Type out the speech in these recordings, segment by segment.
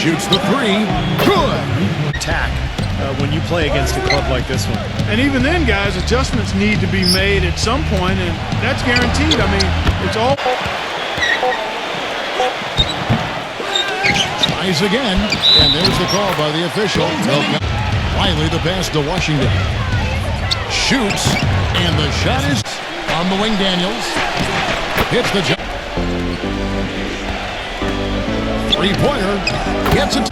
Shoots the three. Good. Attack when you play against a club like this one. And even then, guys, adjustments need to be made at some point, and that's guaranteed. I mean, it's all... Tries again, and there's the call by the official. Riley the pass to Washington. Shoots, and the shot is on the wing. Daniels hits the jump. Three-pointer, gets it.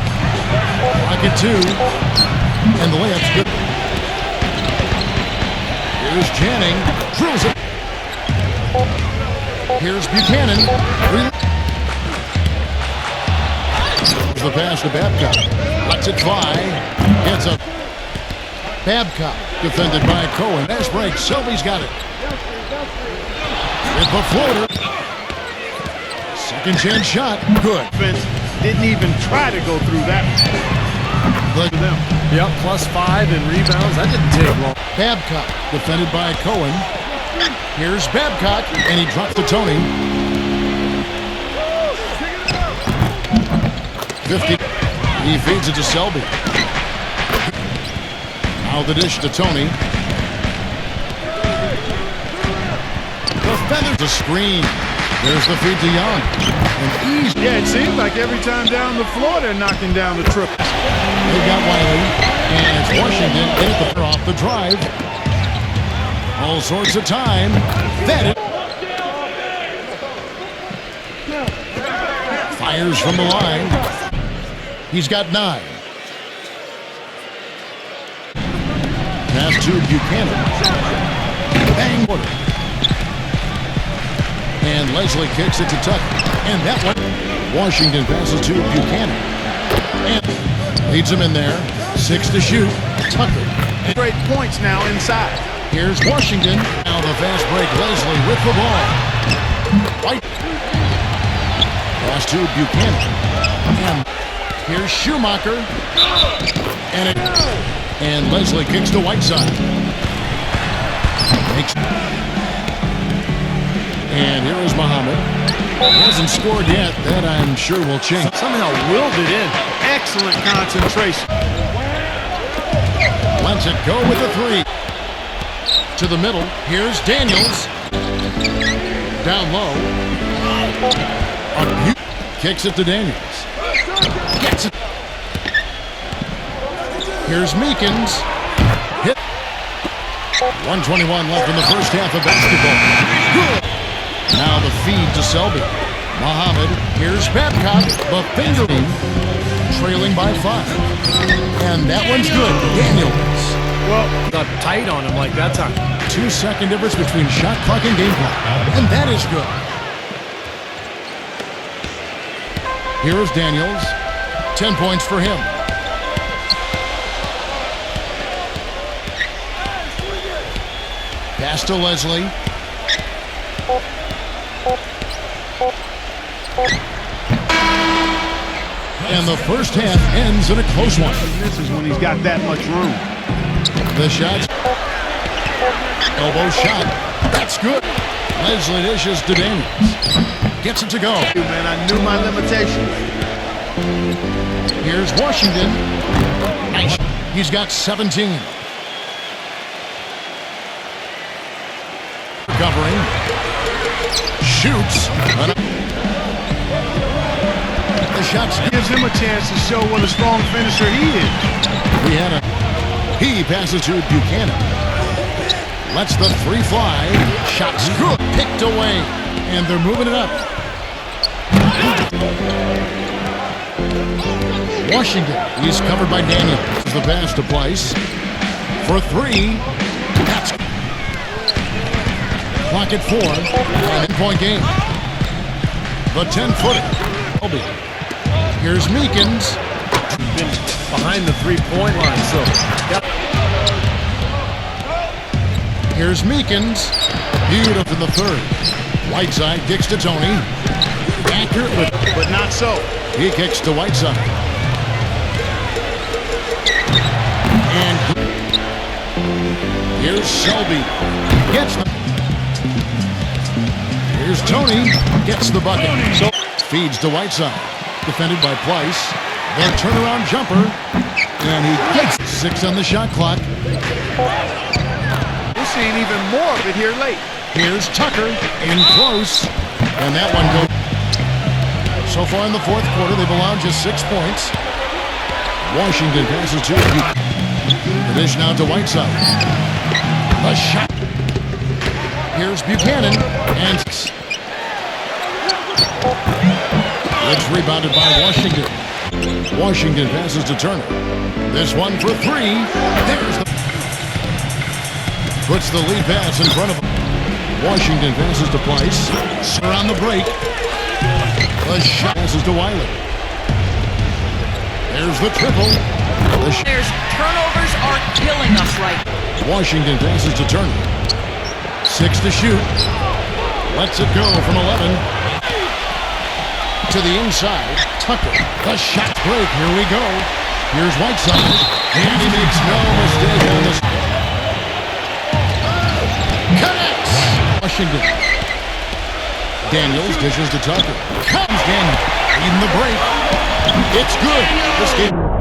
Pocket two, and the layup's good. Here's Channing, drills it. Here's Buchanan. The pass to Babcock. Lets it fly. Gets up. Babcock defended by Cohen. Nice break. Selby's got it. With the floater. Second chance shot. Good. Defense didn't even try to go through that. Them. Yep, +5 in rebounds. That didn't take long. Babcock defended by Cohen. Here's Babcock, and he drops to Tony. 50. He feeds it to Selby. Now the dish to Tony. Defender to screen. There's the feed to Young. And easy. Yeah, it seems like every time down the floor they're knocking down the triple. They got Wiley, and it's Washington in the off the drive. All sorts of time. That it. Fires from the line. He's got 9. Pass to Buchanan. Bang. And Leslie kicks it to Tucker. And that one. Washington passes to Buchanan. And leads him in there. 6 to shoot. Tucker. Great points now inside. Here's Washington. Now the fast break. Leslie with the ball. Right. Pass to Buchanan. And here's Schumacher. And Leslie kicks to Whiteside. And here is Muhammad. Hasn't scored yet. That I'm sure will change. Somehow willed it in. Excellent concentration. Lets it go with the 3. To the middle. Here's Daniels. Down low. Kicks it to Daniels. Gets it. Here's Meekins. Hit. 1:21 left in the first half of basketball. Good. Now the feed to Selby. Muhammad. Here's Babcock. The fingering. Trailing by 5. And that one's good. Daniels. Well, got tight on him like that time. 2-second difference between shot clock and game clock. And that is good. Here's Daniels. 10 points for him. Pass to Leslie. And the first half ends in a close one. This is when he's got that much room. The shot. Elbow shot. That's good. Leslie dishes to Daniels. Gets it to go. Man, I knew my limitations. Here's Washington. Nice. He's got 17. Recovering. Shoots. The shots Gives him a chance to show what a strong finisher he is. He passes to Buchanan. Lets the 3 fly. Shots good. Picked away. And they're moving it up. Washington. He's covered by Daniels. The pass to Place. For 3. That's clock at 4. An in-point game. The 10-footer. Here's Meekins. Been behind the 3-point line, so. Yep. Here's Meekins. Beautiful in the 3rd. Whiteside kicks to Tony. Accurate, but not so. He kicks to Whiteside. And here's Selby. Gets them. Here's Tony. Gets the bucket. So feeds to Whiteside. Defended by Place. The turnaround jumper. And he gets 6 on the shot clock. We're seeing even more of it here late. Here's Tucker in close. And that one goes. So far in the fourth quarter, they've allowed just 6 points. Washington passes to the dish now to Whiteside. A shot. Here's Buchanan. And it's rebounded by Washington. Washington passes to Turner. This one for 3. There's the... Puts the lead pass in front of him. Washington passes to Price. Around the break. The shot passes to Wiley. There's the triple. There's turnovers are killing us right. Washington passes to Turner. 6 to shoot. Lets it go from 11. To the inside. Tucker. The shot break. Here we go. Here's Whiteside. And he makes no mistake on this. Connects. Washington. Daniels dishes to Tucker. Comes Daniels. Leading the break. It's good. This game.